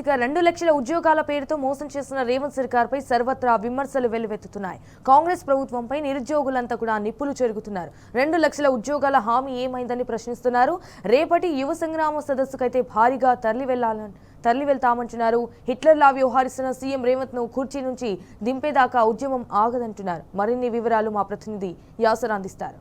ఇక 2 లక్షల ఉద్యోగాల పేరుతో మోసం చేస్తున్న రేవంత్ సర్కార్పై సర్వత్రా విమర్శలు వెల్లువెత్తుతున్నాయి. కాంగ్రెస్ ప్రభుత్వంపై నిరుద్యోగులంతా కూడా నిప్పులు చెరుగుతున్నారు. 2 లక్షల ఉద్యోగాల హామీ ఏమైందని ప్రశ్నిస్తున్నారు. రేపటి యువ సంగ్రామ సదస్సుకైతే భారీగా తరలి వెళ్తామంటున్నారు. హిట్లర్లా వ్యవహరిస్తున్న సీఎం రేవంత్ ను కుర్చీ నుంచి దింపేదాకా ఉద్యమం ఆగదంటున్నారు. మరిన్ని వివరాలు మా ప్రతినిధి యాసర్ అందిస్తారు.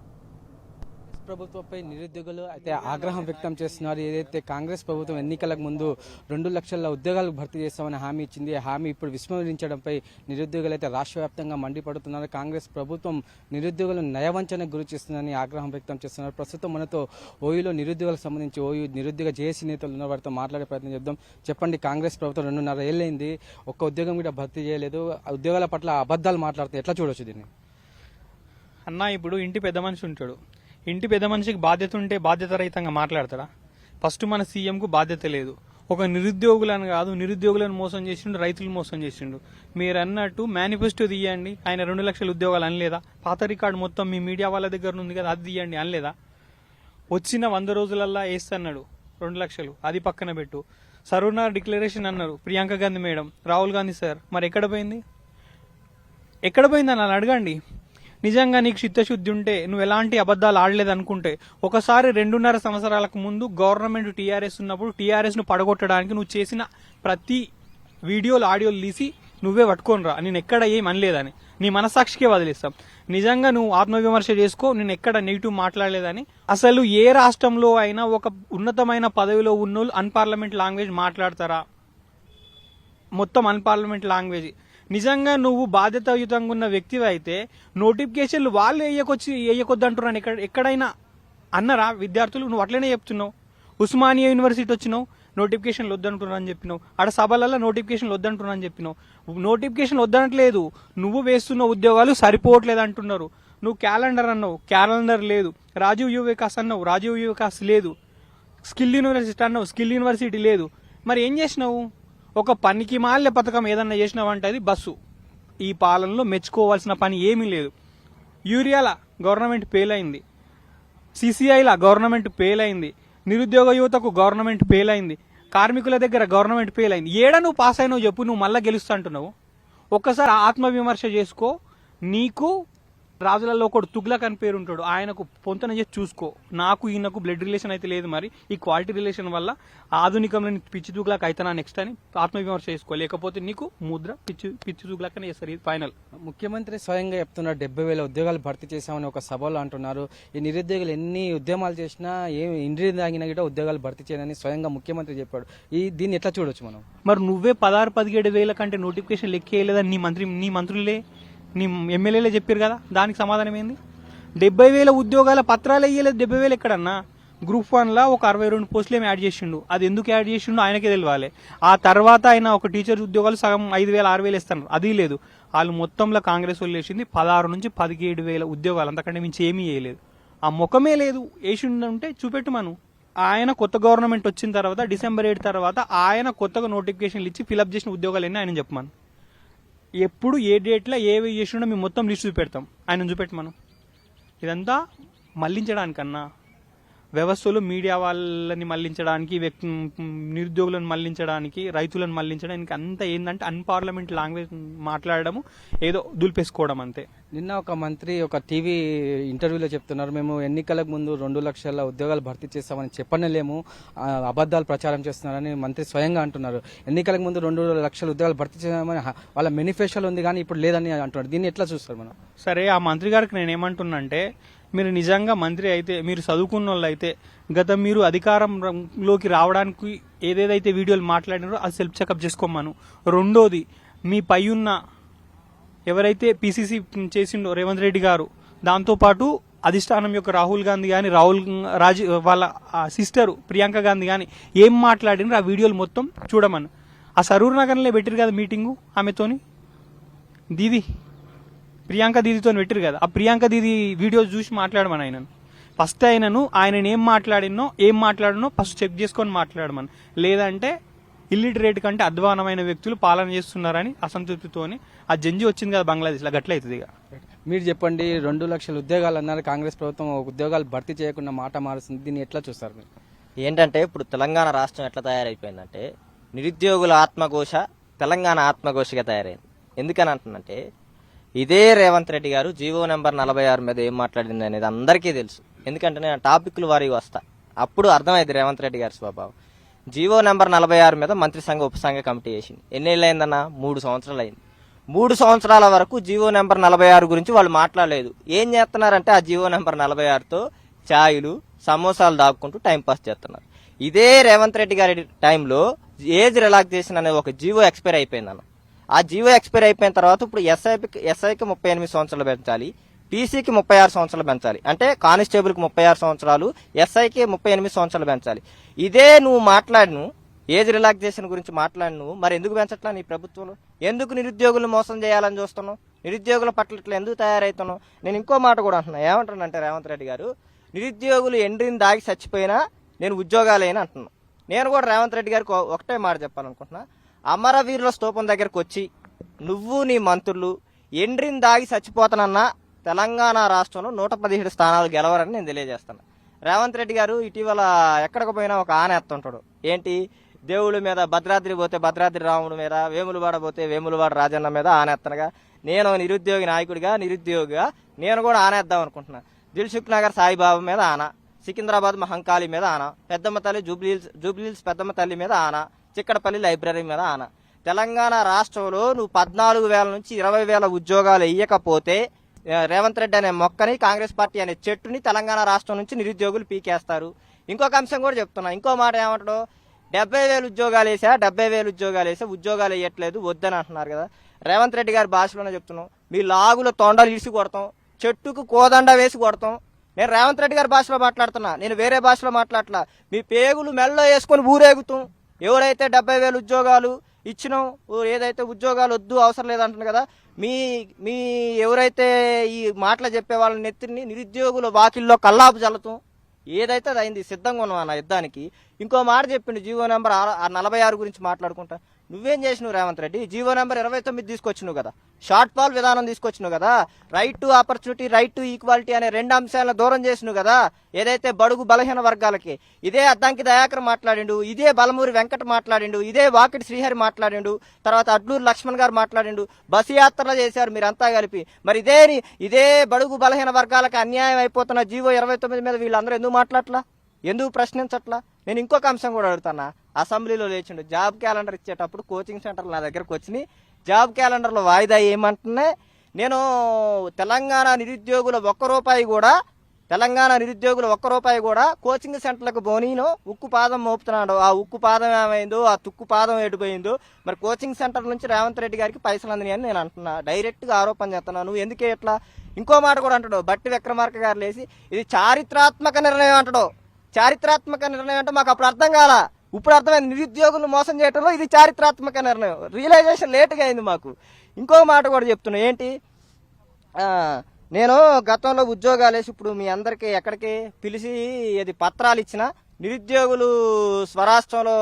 ప్రభుత్వంపై నిరుద్యోగులు అయితే ఆగ్రహం వ్యక్తం చేస్తున్నారు. ఏదైతే కాంగ్రెస్ ప్రభుత్వం ఎన్నికలకు ముందు 2 లక్షల ఉద్యోగాలు భర్తీ చేస్తామని హామీ ఇచ్చింది. హామీ ఇప్పుడు విస్మరించడంపై నిరుద్యోగులు అయితే రాష్ట్ర వ్యాప్తంగా మండిపడుతున్నారు. కాంగ్రెస్ ప్రభుత్వం నిరుద్యోగులను నయవంచనకు గురి చేస్తుందని ఆగ్రహం వ్యక్తం చేస్తున్నారు. ప్రస్తుతం మనతో ఓయూలో నిరుద్యోగులకు సంబంధించి ఓయూ నిరుద్యోగ జేఏసీ నేతలు ఉన్న వారితో మాట్లాడే ప్రయత్నం చేద్దాం. చెప్పండి, కాంగ్రెస్ ప్రభుత్వం 2.5 ఏళ్ళైంది, ఒక్క ఉద్యోగం కూడా భర్తీ చేయలేదు. ఉద్యోగాల పట్ల అబద్ధాలు మాట్లాడితే ఎట్లా చూడొచ్చు దీన్ని? అన్న, ఇప్పుడు ఇంటి పెద్ద మనిషి ఉంటాడు. ఇంటి పెద్ద మనిషికి బాధ్యత ఉంటే బాధ్యత రహితంగా మాట్లాడతాడా? ఫస్ట్ మన సీఎంకు బాధ్యత లేదు. ఒక నిరుద్యోగులను కాదు, నిరుద్యోగులను మోసం చేసిండు, రైతులు మోసం చేసిండు. మీరు అన్నట్టు మేనిఫెస్టో తీయండి. ఆయన 2 లక్షల ఉద్యోగాలు అనలేదా? పాత రికార్డు మొత్తం మీ మీడియా వాళ్ళ దగ్గర ఉంది కదా, అది తీయండి అనలేదా? వచ్చిన 100 రోజులల్లా వేస్తన్నాడు 2 లక్షలు, అది పక్కన పెట్టు. సర్వనార్ డిక్లరేషన్ అన్నారు ప్రియాంక గాంధీ మేడం, రాహుల్ గాంధీ సార్, మరి ఎక్కడ పోయింది? ఎక్కడ పోయిందని అని అడగండి. నిజంగా నీకు చిత్తశుద్ధి ఉంటే, నువ్వు ఎలాంటి అబద్ధాలు ఆడలేదు అనుకుంటే, ఒకసారి 2.5 సంవత్సరాలకు ముందు గవర్నమెంట్ టీఆర్ఎస్ ఉన్నప్పుడు టీఆర్ఎస్ ను పడగొట్టడానికి నువ్వు చేసిన ప్రతి వీడియోలు ఆడియోలు తీసి నువ్వే పట్టుకోనరా. నేను ఎక్కడ ఏం అనలేదని నీ మనసాక్షికే వదిలేస్తాం. నిజంగా నువ్వు ఆత్మవిమర్శ చేసుకో, నేను ఎక్కడ నెగిటివ్ మాట్లాడలేదని. అసలు ఏ రాష్ట్రంలో అయినా ఒక ఉన్నతమైన పదవిలో ఉన్నోళ్ళు అన్పార్లమెంట్ లాంగ్వేజ్ మాట్లాడతారా? మొత్తం అన్పార్లమెంట్ లాంగ్వేజ్. నిజంగా నువ్వు బాధ్యతాయుతంగా ఉన్న వ్యక్తివి అయితే నోటిఫికేషన్లు వాళ్ళు వేయకొద్దు అంటున్నాను. ఎక్కడైనా అన్నరా విద్యార్థులు? నువ్వు అట్లనే చెప్తున్నావు. ఉస్మానియా యూనివర్సిటీ వచ్చినావు, నోటిఫికేషన్లు వద్దంటున్నా అని చెప్పినావు. ఆడ సభలలో నోటిఫికేషన్లు వద్దంటున్నా అని చెప్పినావు. నోటిఫికేషన్ వద్దనట్లేదు, నువ్వు వేస్తున్న ఉద్యోగాలు సరిపోవట్లేదు అంటున్నారు. నువ్వు క్యాలెండర్ అన్నావు, క్యాలెండర్ లేదు. రాజీవ్ యువ వికాస్ అన్నావు, రాజీవ్ యువ వికాస్ లేదు. స్కిల్ యూనివర్సిటీ అన్నావు, స్కిల్ యూనివర్సిటీ లేదు. మరి ఏం చేసినావు? ఒక పనికి మాలిన పథకం ఏదన్నా చేసినావంటే అది బస్సు. ఈ పాలనలో మెచ్చుకోవాల్సిన పని ఏమీ లేదు. యూరియాల గవర్నమెంట్ ఫెయిల్ అయింది, సిసిఐల గవర్నమెంట్ ఫెయిల్ అయింది, నిరుద్యోగ యువతకు గవర్నమెంట్ ఫెయిల్ అయింది, కార్మికుల దగ్గర గవర్నమెంట్ ఫెయిల్ అయింది. ఏడ నువ్వు పాస్ అయినావు చెప్పు, నువ్వు మళ్ళా గెలుస్తా అంటున్నావు. ఒక్కసారి ఆత్మవిమర్శ చేసుకో. నీకు రాజులలో ఒకడు తుగ్లక్ అని పేరు ఉంటాడు, ఆయనకు పొంతన చేసి చూసుకో. నాకు ఈయనకు బ్లడ్ రిలేషన్ అయితే లేదు, మరి ఈ క్వాలిటీ రిలేషన్ వల్ల ఆధునికంలో పిచ్చి తుగ్లక్ అయితేనా నెక్స్ట్ అని ఆత్మవిమర్శ చేసుకో. లేకపోతే నీకు ముద్ర పిచ్చి తుగ్లక్ అని చేస్తారు. ఇది ఫైనల్. ముఖ్యమంత్రి స్వయంగా చెప్తున్నారు 70,000 ఉద్యోగాలు భర్తీ చేశామని ఒక సభలో అంటున్నారు. ఈ నిరుద్యోగులు ఎన్ని ఉద్యమాలు చేసినా ఏమి ఇండ్రి తాగినా కూడా ఉద్యోగాలు భర్తీ చేయని స్వయంగా ముఖ్యమంత్రి చెప్పాడు. దీన్ని ఎట్లా చూడొచ్చు మనం? మరి నువ్వే 16-17 వేల కంటే నోటిఫికేషన్ లెక్కేయలేదని నీ మంత్రులే నీ ఎమ్మెల్యేలే చెప్పారు కదా, దానికి సమాధానం ఏంది? 70,000 ఉద్యోగాల పత్రాలు వేయలేదు. 70,000 ఎక్కడన్నా? గ్రూప్ 1 ఒక 62 పోస్టులు ఏమి యాడ్ చేసిండు. అది ఎందుకు యాడ్ చేసిండు ఆయనకే తెలియాలి. ఆ తర్వాత ఆయన ఒక టీచర్ ఉద్యోగాలు సగం 5,000 6,000 ఇస్తున్నారు, అది లేదు. వాళ్ళు మొత్తంలో కాంగ్రెస్ వాళ్ళు వేసింది 16 నుంచి 17,000 ఉద్యోగాలు, అంతకంటే మించి ఏమీ వేయలేదు. ఆ ముఖమే లేదు. వేసిండుంటే చూపెట్టు మనం. ఆయన కొత్త గవర్నమెంట్ వచ్చిన తర్వాత December 8 తర్వాత ఆయన కొత్తగా నోటిఫికేషన్లు ఇచ్చి ఫిలప్ చేసిన ఉద్యోగాలు ఎన్ని ఆయన చెప్పమను. ఎప్పుడు ఏ డేట్లో ఏవి చేసిండో మేము మొత్తం లిస్ట్ చూపెడతాం, ఆయన చూపెట్టమను. ఇదంతా మళ్లించడానికన్నా, వ్యవస్థలో మీడియా వాళ్ళని మళ్లించడానికి, నిరుద్యోగులను మళ్లించడానికి, రైతులను మళ్లించడానికి అంతా ఏంటంటే అన్పార్లమెంట్ లాంగ్వేజ్ మాట్లాడడము, ఏదో దులిపేసుకోవడం అంతే. నిన్న ఒక మంత్రి ఒక టీవీ ఇంటర్వ్యూలో చెప్తున్నారు, మేము ఎన్నికలకు ముందు 2 లక్షల ఉద్యోగాలు భర్తీ చేస్తామని చెప్పనలేము, అబద్ధాలు ప్రచారం చేస్తున్నారని మంత్రి స్వయంగా అంటున్నారు. ఎన్నికలకు ముందు 2 లక్షల ఉద్యోగాలు భర్తీ చేస్తామని వాళ్ళ మేనిఫెస్టోలో ఉంది, కానీ ఇప్పుడు లేదని అంటున్నారు. దీన్ని ఎట్లా చూస్తారు మనం? సరే, ఆ మంత్రి గారికి నేను ఏమంటున్నా అంటే, మీరు నిజంగా మంత్రి అయితే, మీరు చదువుకున్న వాళ్ళు అయితే, మీరు అధికారంలోకి రావడానికి ఏదేదైతే వీడియోలు మాట్లాడినారో అది సెల్ఫ్ చెకప్ చేసుకోమను. రెండోది, మీ పై ఉన్న ఎవరైతే పీసీసీ చేసిండో రేవంత్ రెడ్డి గారు, దాంతోపాటు అధిష్టానం యొక్క రాహుల్ గాంధీ కానీ, వాళ్ళ సిస్టర్ ప్రియాంక గాంధీ కానీ ఏం మాట్లాడినారో ఆ వీడియోలు మొత్తం చూడమను. ఆ సరూర్ నగర్లో పెట్టారు కదా మీటింగు ఆమెతోని, దీది ప్రియాంక దీదితో పెట్టారు కదా, ఆ ప్రియాంక దీది వీడియోస్ చూసి మాట్లాడమని ఆయనను. ఫస్ట్ ఆయన ఏం మాట్లాడినో ఫస్ట్ చెక్ చేసుకొని మాట్లాడమని. లేదంటే ఇల్లిటరేట్ కంటే అధ్వానమైన వ్యక్తులు పాలన చేస్తున్నారని అసంతృప్తితోని ఆ జంజి వచ్చింది కదా బంగ్లాదేశ్లో, గట్లయితుంది. ఇక మీరు చెప్పండి, 2 లక్షల ఉద్యోగాలు అన్నారు, కాంగ్రెస్ ప్రభుత్వం ఉద్యోగాలు భర్తీ చేయకుండా మాట మారుస్తుంది. దీన్ని ఎట్లా చూస్తారు మీరు? ఏంటంటే ఇప్పుడు తెలంగాణ రాష్ట్రం ఎట్లా తయారైపోయిందంటే, నిరుద్యోగుల ఆత్మఘోష తెలంగాణ ఆత్మఘోషగా తయారైంది. ఎందుకని అంటున్నంటే ఇదే రేవంత్ రెడ్డి గారు జీవో నెంబర్ 46 మీద ఏం మాట్లాడింది అనేది అందరికీ తెలుసు. ఎందుకంటే నేను టాపిక్లు వారికి వస్తా, అప్పుడు అర్థమైంది రేవంత్ రెడ్డి గారి స్వభావం. జీవో నెంబర్ 46 మీద మంత్రి సంఘ ఉపసంఘ కమిటీ వేసింది. ఎన్నేళ్ళు అయిందన్న? 3 సంవత్సరాలు అయింది. 3 సంవత్సరాల వరకు జీవో నెంబర్ 46 గురించి వాళ్ళు మాట్లాడలేదు. ఏం చేస్తున్నారంటే ఆ జీవో నెంబర్ 46తో ఛాయలు సమోసాలు దాక్కుంటూ టైంపాస్ చేస్తున్నారు. ఇదే రేవంత్ రెడ్డి గారి టైంలో ఏజ్ రిలాక్సేషన్ అనే ఒక జీవో ఎక్స్పైర్ అయిపోయిందన్న. ఆ జీవో ఎక్స్పైర్ అయిపోయిన తర్వాత ఇప్పుడు ఎస్ఐకి 38 సంవత్సరాలు పెంచాలి, టీసీకి 36 సంవత్సరాలు పెంచాలి. అంటే కానిస్టేబుల్కి 36 సంవత్సరాలు, ఎస్ఐకి 38 సంవత్సరాలు పెంచాలి. ఇదే నువ్వు మాట్లాడిను ఏజ్ రిలాక్సేషన్ గురించి మాట్లాడిను, మరి ఎందుకు పెంచట్లా నీ ప్రభుత్వంలో? ఎందుకు నిరుద్యోగులు మోసం చేయాలని చూస్తున్నావు? నిరుద్యోగుల పట్ల ఇట్లా ఎందుకు తయారవుతున్నావు? నేను ఇంకో మాట కూడా అంటున్నా. ఏమంటానంటే రేవంత్ రెడ్డి గారు, నిరుద్యోగులు ఎండ్రిని దాగి చచ్చిపోయినా నేను ఉద్యోగాలేని అంటున్నాను. నేను కూడా రేవంత్ రెడ్డి గారికి ఒకటే మాట చెప్పాలనుకుంటున్నా. అమరవీరుల స్తూపం దగ్గరకు వచ్చి నువ్వు నీ మంత్రులు ఎండ్రిని దాగి చచ్చిపోతానన్నా తెలంగాణ రాష్ట్రంలో 117 స్థానాలు గెలవరని నేను తెలియజేస్తాను. రేవంత్ రెడ్డి గారు ఇటీవల ఎక్కడికి పోయినా ఒక ఆనేస్తుంటాడు. ఏంటి? దేవుళ్ళ మీద భద్రాద్రి పోతే భద్రాద్రి రాముడి మీద, వేములవాడ పోతే వేములవాడ రాజన్న మీద ఆనేత్తనగా నేను నిరుద్యోగి నాయకుడిగా నిరుద్యోగిగా నేను కూడా ఆనేద్దాం అనుకుంటున్నా. దిల్సుఖ్ నగర్ సాయిబాబా మీద ఆనా, సికింద్రాబాద్ మహంకాళి మీద ఆనా, పెద్దమ్మ తల్లి జూబ్లీహిల్స్ పెద్దమ్మ తల్లి మీద ఆనా, చిక్కడపల్లి లైబ్రరీ మీద ఆనా. తెలంగాణ రాష్ట్రంలో నువ్వు 14,000 నుంచి 20,000 ఉద్యోగాలు ఇయ్యకపోతే రేవంత్ రెడ్డి అనే మొక్కని, కాంగ్రెస్ పార్టీ అనే చెట్టుని తెలంగాణ రాష్ట్రం నుంచి నిరుద్యోగులు పీకేస్తారు. ఇంకొక అంశం కూడా చెప్తున్నా. ఇంకో మాట ఏమంటాడు? 70,000 ఉద్యోగాలు వేసా, 70,000 ఉద్యోగాలు వేసా, ఉద్యోగాలు వేయట్లేదు వద్దని అంటున్నారు కదా. రేవంత్ రెడ్డి గారి భాషలోనే చెప్తున్నాం. మీ లాగుల తొండలు ఇడిసి కొడతాం, చెట్టుకు కోదండ వేసి కొడతాం. నేను రేవంత్ రెడ్డి గారి భాషలో మాట్లాడుతున్నా, నేను వేరే భాషలో మాట్లాడలా. మీ పేగులు మెల్లో వేసుకొని ఊరేగుతాం. ఎవరైతే 70,000 ఉద్యోగాలు ఇచ్చినాం, ఏదైతే ఉద్యోగాలు వద్దు అవసరం లేదంటున్నారు కదా, మీ ఎవరైతే ఈ మాటలు చెప్పే వాళ్ళని నెత్తిని నిరుద్యోగుల వాకిల్లో కల్లాపు జల్లుతాం. ఏదైతే అది అయింది, సిద్ధంగా ఉన్నాం అన్న యుద్ధానికి. ఇంకో మాట చెప్పిండు జీవో నెంబర్ 46 గురించి మాట్లాడుకుంటా. నువ్వేం చేసినావు రేవంత్ రెడ్డి? జీవో నెంబర్ 29 తీసుకొచ్చినావు కదా, షార్ట్ ఫాల్ విధానం తీసుకొచ్చినావు కదా, right to opportunity, right to equality అనే 2 అంశాలను దూరం చేసినావు కదా. ఏదైతే బడుగు బలహీన వర్గాలకి ఇదే అద్దంకి దయాకర్ మాట్లాడిండు, ఇదే బలమూరి వెంకట మాట్లాడిండు, ఇదే వాకిటి శ్రీహరి మాట్లాడిండు, తర్వాత అడ్లూరు లక్ష్మణ్ గారు మాట్లాడిండు. బస్సు యాత్రలు చేశారు మీరంతా కలిపి. మరి ఇదే బడుగు బలహీన వర్గాలకు అన్యాయం అయిపోతున్న జీవో 29 మీద వీళ్ళందరూ ఎందుకు మాట్లాడట్లా? ఎందుకు ప్రశ్నించట్లా? నేను ఇంకొక అంశం కూడా అడుగుతున్నా. అసెంబ్లీలో లేచిండు, జాబ్ క్యాలెండర్ ఇచ్చేటప్పుడు కోచింగ్ సెంటర్లు నా దగ్గరకు వచ్చినాయి. జాబ్ క్యాలెండర్లో వాయిదా ఏమంటున్నా, నేను తెలంగాణ నిరుద్యోగుల ఒక్క రూపాయి కూడా కోచింగ్ సెంటర్లకు పోనీను ఉక్కు పాదం మోపుతున్నాడు. ఆ ఉక్కు పాదం ఏమైందో, ఆ తుక్కు పాదం ఎడిపోయిందో, మరి కోచింగ్ సెంటర్ నుంచి రేవంత్ రెడ్డి గారికి పైసలు అందినాయని నేను అంటున్నా. డైరెక్ట్గా ఆరోపణ చేస్తున్నాను. నువ్వు ఎందుకే ఎట్లా? ఇంకో మాట కూడా అంటాడు, బట్టి విక్రమార్క గారు లేచి ఇది చారిత్రాత్మక నిర్ణయం అంటాడు. చారిత్రాత్మక నిర్ణయం అంటే మాకు అప్పుడు అర్థం కాల, ఇప్పుడు అర్థమైంది. నిరుద్యోగులను మోసం చేయడంలో ఇది చారిత్రాత్మక నిర్ణయం. రియలైజేషన్ లేట్గా అయింది మాకు. ఇంకో మాట కూడా చెప్తున్నా. ఏంటి? నేను గతంలో ఉద్యోగాలు వేసి ఇప్పుడు మీ అందరికీ ఎక్కడికి పిలిచి ఏది పత్రాలు ఇచ్చిన నిరుద్యోగులు స్వరాష్ట్రంలో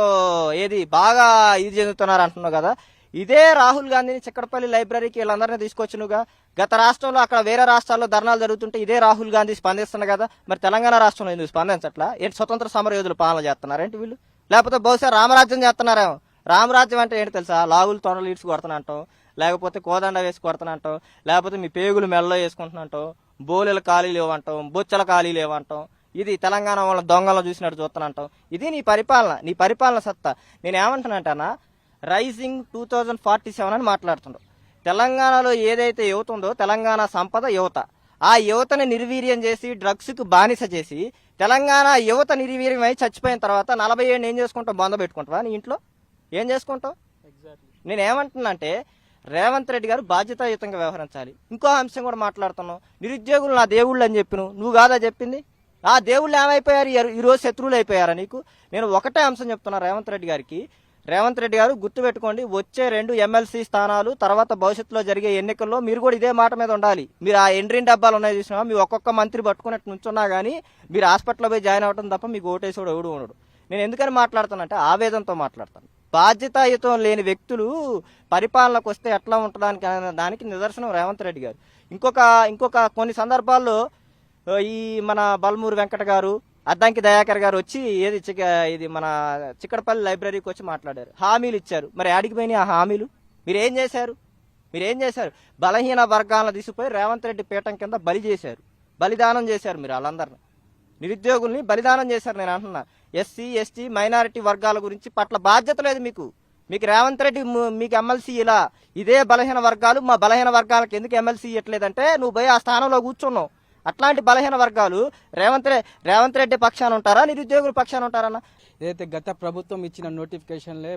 ఏది బాగా ఇది చెందుతున్నారు అంటున్నావు కదా. ఇదే రాహుల్ గాంధీని చిక్కడపల్లి లైబ్రరీకి వీళ్ళందరినీ తీసుకొచ్చినుగా. గత రాష్ట్రంలో అక్కడ వేరే రాష్ట్రాల్లో ధర్నాలు జరుగుతుంటే ఇదే రాహుల్ గాంధీ స్పందిస్తున్నా కదా. మరి తెలంగాణ రాష్ట్రంలో ఎందుకు స్పందించట్లా? ఏంటి స్వతంత్ర సమర యోధులు పాలన చేస్తున్నారేంటి వీళ్ళు? లేకపోతే బహుశా రామరాజ్యం చేస్తున్నారేమో. రామరాజ్యం అంటే ఏంటి తెలుసా? లాగులు తొండలు ఈడ్చి కొడుతున్నట్టు, లేకపోతే కోదండ వేసి కొడుతున్నట్టు, లేకపోతే మీ పేగులు మెల్లో వేసుకుంటున్నట్టు, బోలెల ఖాళీలు ఇవ్వంటాం, బొచ్చల ఖాళీలు ఇవ్వంటాం. ఇది తెలంగాణ వాళ్ళ దొంగలను చూసినట్టు చూస్తున్నట్టు. ఇది నీ పరిపాలన సత్తా. నేనేమంటున్నాంటన్నా, రైజింగ్ 2047 అని మాట్లాడుతుండ్రు. తెలంగాణలో ఏదైతే యువత ఉందో, తెలంగాణ సంపద యువత. ఆ యువతని నిర్వీర్యం చేసి డ్రగ్స్కు బానిస చేసి తెలంగాణ యువత నిర్వీర్యమై చచ్చిపోయిన తర్వాత 40 ఏళ్ళు ఏం చేసుకుంటావు? బంద పెట్టుకుంటావా నీ ఇంట్లో? ఏం చేసుకుంటావు? నేనేమంటున్నానంటే రేవంత్ రెడ్డి గారు బాధ్యతాయుతంగా వ్యవహరించాలి. ఇంకో అంశం కూడా మాట్లాడుతున్నావు. నిరుద్యోగులు నా దేవుళ్ళు అని చెప్పిను, నువ్వు కాదా చెప్పింది? ఆ దేవుళ్ళు ఏమైపోయారు? ఈరోజు శత్రువులు అయిపోయారా నీకు? నేను ఒకటే అంశం చెప్తున్నా రేవంత్ రెడ్డి గారికి. రేవంత్ రెడ్డి గారు గుర్తుపెట్టుకోండి, వచ్చే 2 ఎమ్మెల్సీ స్థానాలు తర్వాత భవిష్యత్తులో జరిగే ఎన్నికల్లో మీరు కూడా ఇదే మాట మీద ఉండాలి. మీరు ఆ ఎండ్రిన్ డబ్బాలు ఉన్నాయి చూసినా, మీ ఒక్కొక్క మంత్రి పట్టుకున్నట్టు నుంచున్నా కానీ మీరు హాస్పిటల్లో పోయి జాయిన్ అవ్వడం తప్ప మీకు ఓటేసాడు ఎవడు ఉండడు. నేను ఎందుకని మాట్లాడుతానంటే ఆవేదనతో మాట్లాడతాను. బాధ్యతాయుతం లేని వ్యక్తులు పరిపాలనకు వస్తే ఎట్లా ఉండడానికి దానికి నిదర్శనం రేవంత్ రెడ్డి గారు. ఇంకొక కొన్ని సందర్భాల్లో ఈ మన బలమూరి వెంకట గారు, అద్దంకి దయాకర్ గారు వచ్చి ఇది మన చిక్కడపల్లి లైబ్రరీకి వచ్చి మాట్లాడారు, హామీలు ఇచ్చారు. మరి ఆడికి పోయినాయి ఆ హామీలు? మీరేం చేశారు? బలహీన వర్గాలను తీసుకుపోయి రేవంత్ రెడ్డి పీఠం కింద బలిదానం చేశారు. మీరు వాళ్ళందరిని, నిరుద్యోగుల్ని బలిదానం చేశారు. నేను అంటున్నా, ఎస్సీ ఎస్టీ మైనారిటీ వర్గాల గురించి పట్ల బాధ్యత లేదు మీకు రేవంత్ రెడ్డి మీకు ఎమ్మెల్సీ ఇలా ఇదే బలహీన వర్గాలు, మా బలహీన వర్గాలకు ఎందుకు ఎమ్మెల్సీ ఇవ్వట్లేదంటే నువ్వు పోయి ఆ స్థానంలో కూర్చున్నావు. అట్లాంటి బలహీన వర్గాలు రేవంత్ రెడ్డి పక్షాన ఉంటారా, నిరుద్యోగుల పక్షాన ఉంటారన్నా? ఏదైతే గత ప్రభుత్వం ఇచ్చిన నోటిఫికేషన్లే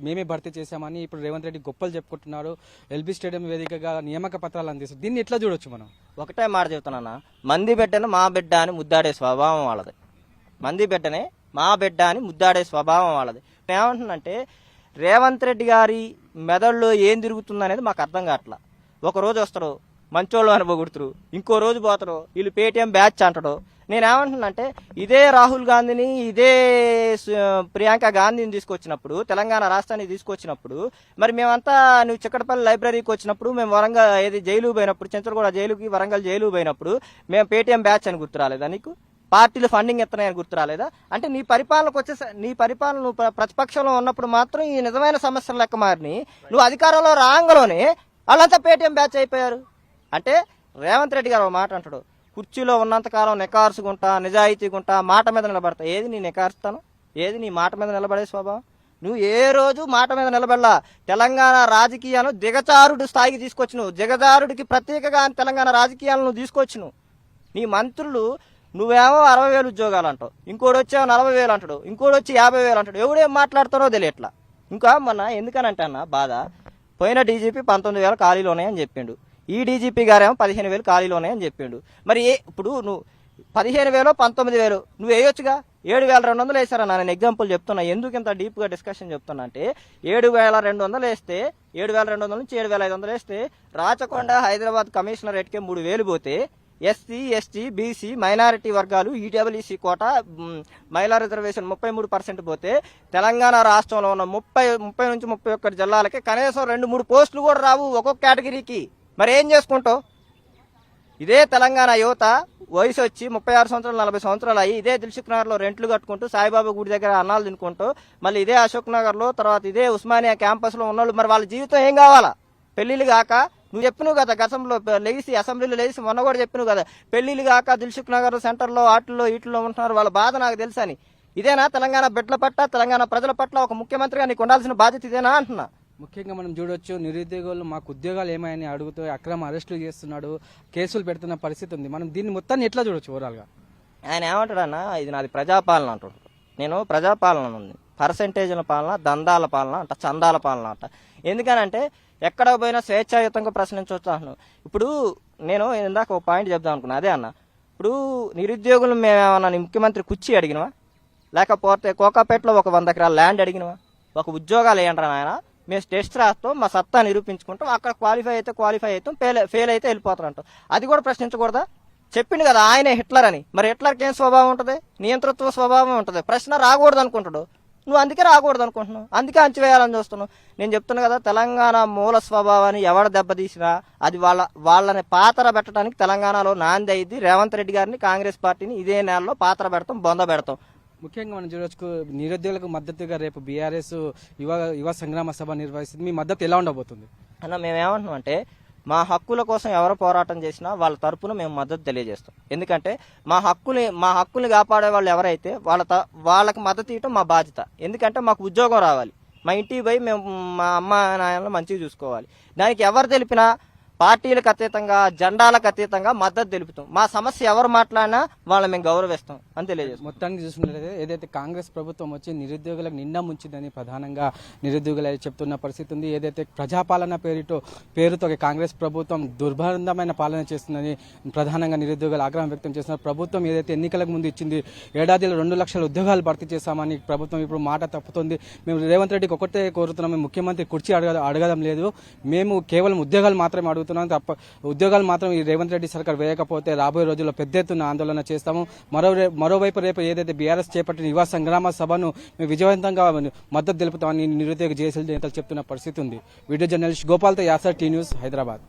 మేమే భర్తీ చేశామని ఇప్పుడు రేవంత్ రెడ్డి గొప్పలు చెప్పుకుంటున్నారు. ఎల్బీ స్టేడియం వేదికగా నియామక పత్రాలు అందిస్తారు. దీన్ని ఎట్లా చూడొచ్చు మనం? ఒకటే మాట చెబుతున్నా, మంది బిడ్డను మా బిడ్డ అని ముద్దాడే స్వభావం వాళ్ళది. మంది బిడ్డనే మా బిడ్డ అని ముద్దాడే స్వభావం వాళ్ళది. ఏమంటున్నంటే రేవంత్ రెడ్డి గారి మెదడులో ఏం తిరుగుతుంది అనేది మాకు అర్థం కావట్లా. ఒక రోజు వస్తాడు మంచోళ్ళు అని పొగుడుతురు, ఇంకో రోజు పోతాడు వీళ్ళు పేటీఎం బ్యాచ్ అంటాడు. నేనేమంటున్నానంటే ఇదే రాహుల్ గాంధీని, ఇదే ప్రియాంక గాంధీని తీసుకొచ్చినప్పుడు, తెలంగాణ రాష్ట్రాన్ని తీసుకొచ్చినప్పుడు, మరి మేమంతా నువ్వు చిక్కడపల్లి లైబ్రరీకి వచ్చినప్పుడు, మేము వరంగల్ జైలు పోయినప్పుడు, చెంచలగూడ జైలుకి వరంగల్ జైలు పోయినప్పుడు మేము పేటీఎం బ్యాచ్ అని గుర్తు రాలేదా నీకు? పార్టీలు ఫండింగ్ ఎత్తనాయని గుర్తు రాలేదా? అంటే నీ పరిపాలన నువ్వు ప్రతిపక్షంలో ఉన్నప్పుడు మాత్రం ఈ నిజమైన సమస్యలు లెక్క మారిని, నువ్వు అధికారంలో రాంగలోనే వాళ్ళంతా పేటీఎం బ్యాచ్ అయిపోయారు. అంటే రేవంత్ రెడ్డి గారు ఒక మాట అంటాడు, కుర్చీలో ఉన్నంతకాలం నికార్సుకుంటా, నిజాయితీగుంటా, మాట మీద నిలబడతా. ఏది నీ నికార్స్తాను? ఏది నీ మాట మీద నిలబడే స్వభావం? నువ్వు ఏ రోజు మాట మీద నిలబడలా. తెలంగాణ రాజకీయాలను దిగజారుడు స్థాయికి తీసుకొచ్చినావు. దిగజారుడికి ప్రత్యేకగా తెలంగాణ రాజకీయాలను నువ్వు తీసుకొచ్చినావు. నీ మంత్రులు నువ్వేమో 60,000 ఉద్యోగాలు అంటావు, ఇంకోటి వచ్చేమో 40,000 అంటాడు, ఇంకోటి వచ్చి 50,000 అంటాడు. ఎవడేం మాట్లాడతారో తెలియట్లా. ఇంకా మొన్న ఎందుకనంటే అన్న బాధ, పోయిన డీజీపీ 19,000 ఖాళీలు ఉన్నాయని చెప్పిండు, ఈ డీజీపీ గారేమో 15,000 ఖాళీలు ఉన్నాయని చెప్పిండు. మరి ఇప్పుడు నువ్వు 15,000 19,000 నువ్వు వేయొచ్చుగా. 7,200 వేసారన్నా. నేను ఎగ్జాంపుల్ చెప్తున్నా, ఎందుకు ఇంత డీప్ గా డిస్కషన్ చెప్తున్నా అంటే 7,200 వేస్తే 7,200 నుంచి 7,500 వేస్తే రాచకొండ హైదరాబాద్ కమిషనర్ రేట్కే 3,000 పోతే ఎస్సీ ఎస్టీ బీసీ మైనారిటీ వర్గాలు ఈడబ్ల్యూసీ కోట మహిళా రిజర్వేషన్ 33% పోతే తెలంగాణ రాష్ట్రంలో ఉన్న 30 నుంచి 31 జిల్లాలకి కనీసం 2-3 పోస్టులు కూడా రావు ఒక్కొక్క కేటగిరీకి. మరి ఏం చేసుకుంటావు? ఇదే తెలంగాణ యువత వయసు వచ్చి 36 సంవత్సరాలు 40 సంవత్సరాలు అయ్యి ఇదే దిల్సుఖ్ నగర్ లో రెంట్లు కట్టుకుంటూ సాయిబాబా గుడి దగ్గర అన్నాలు తినుకుంటూ, మళ్ళీ ఇదే అశోక్ నగర్ లో, తర్వాత ఇదే ఉస్మానియా క్యాంపస్ లో ఉన్నోళ్ళు మరి వాళ్ళ జీవితం ఏం కావాలా? పెళ్లిళ్ళు కాక, నువ్వు చెప్పినావు కదా గతంలో లేచి అసెంబ్లీలో లేచి మొన్న కూడా చెప్పినావు కదా, పెళ్లిళ్ళు కాక దిల్సుఖ్ నగర్ సెంటర్లో వీటిలో ఉంటున్నారు, వాళ్ళ బాధ నాకు తెలుసని. ఇదేనా తెలంగాణ బిడ్డల పట్ల, తెలంగాణ ప్రజల పట్ల ఒక ముఖ్యమంత్రిగా నీకు ఉండాల్సిన బాధ్యత ఇదేనా అంటున్నా. ముఖ్యంగా మనం చూడొచ్చు, నిరుద్యోగులు మాకు ఉద్యోగాలు ఏమైనా అడుగుతూ అక్రమ అరెస్టులు చేస్తున్నాడు, కేసులు పెడుతున్న పరిస్థితి ఉంది. మనం దీన్ని మొత్తాన్ని ఎట్లా చూడొచ్చు ఓవరాల్ గా? ఆయన ఏమంటాడన్నా, ఇది నాది ప్రజాపాలన అంటాడు. నేను ప్రజాపాలన ఉంది, పర్సెంటేజ్ల పాలన, దందాల పాలన అంట, చందాల పాలన అంట. ఎందుకనంటే ఎక్కడ పోయినా స్వేచ్ఛాయుతంగా ప్రశ్నించవచ్చు. ఇప్పుడు నేను ఇందాక ఒక పాయింట్ చెప్దాం అనుకున్నా, అదే అన్న, ఇప్పుడు నిరుద్యోగులు మేమేమన్నా ముఖ్యమంత్రి కుర్చీ అడిగినవా, లేకపోతే కోకాపేటలో ఒక 100 ఎకరాల ల్యాండ్ అడిగినవా? ఒక ఉద్యోగాలు ఏంటరా నాయన, మేము టెస్ట్ రాస్తాం, మా సత్తా నిరూపించుకుంటాం, అక్కడ క్వాలిఫై అవుతాం, ఫెయిల్ అయితే వెళ్ళిపోతారంటాం. అది కూడా ప్రశ్నించకూడదా? చెప్పిండు కదా ఆయనే హిట్లర్ అని. మరి హిట్లర్కి ఏం స్వభావం ఉంటుంది? నియంతృత్వ స్వభావం ఉంటుంది. ప్రశ్న రాకూడదు అనుకుంటాడు నువ్వు, అందుకే రాకూడదు అనుకుంటున్నావు, అందుకే అంచివేయాలని చూస్తున్నావు. నేను చెప్తున్నా కదా, తెలంగాణ మూల స్వభావాన్ని ఎవడ దెబ్బతీసినా అది వాళ్ళని పాతర పెట్టడానికి తెలంగాణలో నాంది అయింది. రేవంత్ రెడ్డి గారిని, కాంగ్రెస్ పార్టీని ఇదే నెలలో పాతర పెడతాం, బొంద పెడతాం. ముఖ్యంగా మనం చూడొచ్చు, నిరుద్యోగులకు మద్దతుగా రేపు బీఆర్ఎస్ యువ సంగ్రామ సభ నిర్వహిస్తుంది. మీ మద్దతు ఎలా ఉండబోతుంది అన్న? మేమేమంటున్నాం అంటే మా హక్కుల కోసం ఎవరు పోరాటం చేసినా వాళ్ళ తరపున మేము మద్దతు తెలియజేస్తాం. ఎందుకంటే మా హక్కుల్ని కాపాడే వాళ్ళు ఎవరైతే వాళ్ళకి మద్దతు ఇవ్వటం మా బాధ్యత. ఎందుకంటే మాకు ఉద్యోగం రావాలి, మా ఇంటికి పోయి మేము మా అమ్మ నాయనలను మంచిగా చూసుకోవాలి. దానికి ఎవరు తెలిపినా పార్టీలకు అతీతంగా, జెండాలకు అతీతంగా మద్దతు తెలుపుతాం. మా సమస్య ఎవరు మాట్లాడినా వాళ్ళని మేము గౌరవిస్తాం అని తెలియజేస్తాం. మొత్తానికి చూసుకున్నట్లయితే ఏదైతే కాంగ్రెస్ ప్రభుత్వం వచ్చి నిరుద్యోగులకు నిండా ముంచిందని ప్రధానంగా నిరుద్యోగులు చెప్తున్న పరిస్థితి ఉంది. ఏదైతే ప్రజాపాలన పేరుతో కాంగ్రెస్ ప్రభుత్వం దుర్బంధమైన పాలన చేస్తుందని ప్రధానంగా నిరుద్యోగులు ఆగ్రహం వ్యక్తం చేస్తున్నారు. ప్రభుత్వం ఏదైతే ఎన్నికలకు ముందు ఇచ్చింది, ఏడాదిలో 2 లక్షల ఉద్యోగాలు భర్తీ చేశామని ప్రభుత్వం ఇప్పుడు మాట తప్పుతుంది. మేము రేవంత్ రెడ్డికి ఒకటే కోరుతున్నాం, మేము ముఖ్యమంత్రి కుర్చీ అడగడం లేదు, మేము కేవలం ఉద్యోగాలు మాత్రమే అడుగుతున్నాం తప్ప ఉద్యోగాలు మాత్రం ఈ రేవంత్ రెడ్డి సర్కార్ వేయకపోతే రాబోయే రోజుల్లో పెద్ద ఎత్తున ఆందోళన చేస్తాము. మరోవైపు రేపు ఏదైతే బీఆర్ఎస్ చేపట్టిన యువ సంగ్రామ సభను మేము విజయవంతంగా మద్దతు తెలుపుతామని నిరుద్యోగ జేఏసీ నేతలు చెప్తున్న పరిస్థితి ఉంది. వీడియో జర్నలిస్ట్ గోపాల్తో యాసర్, టీ న్యూస్, హైదరాబాద్.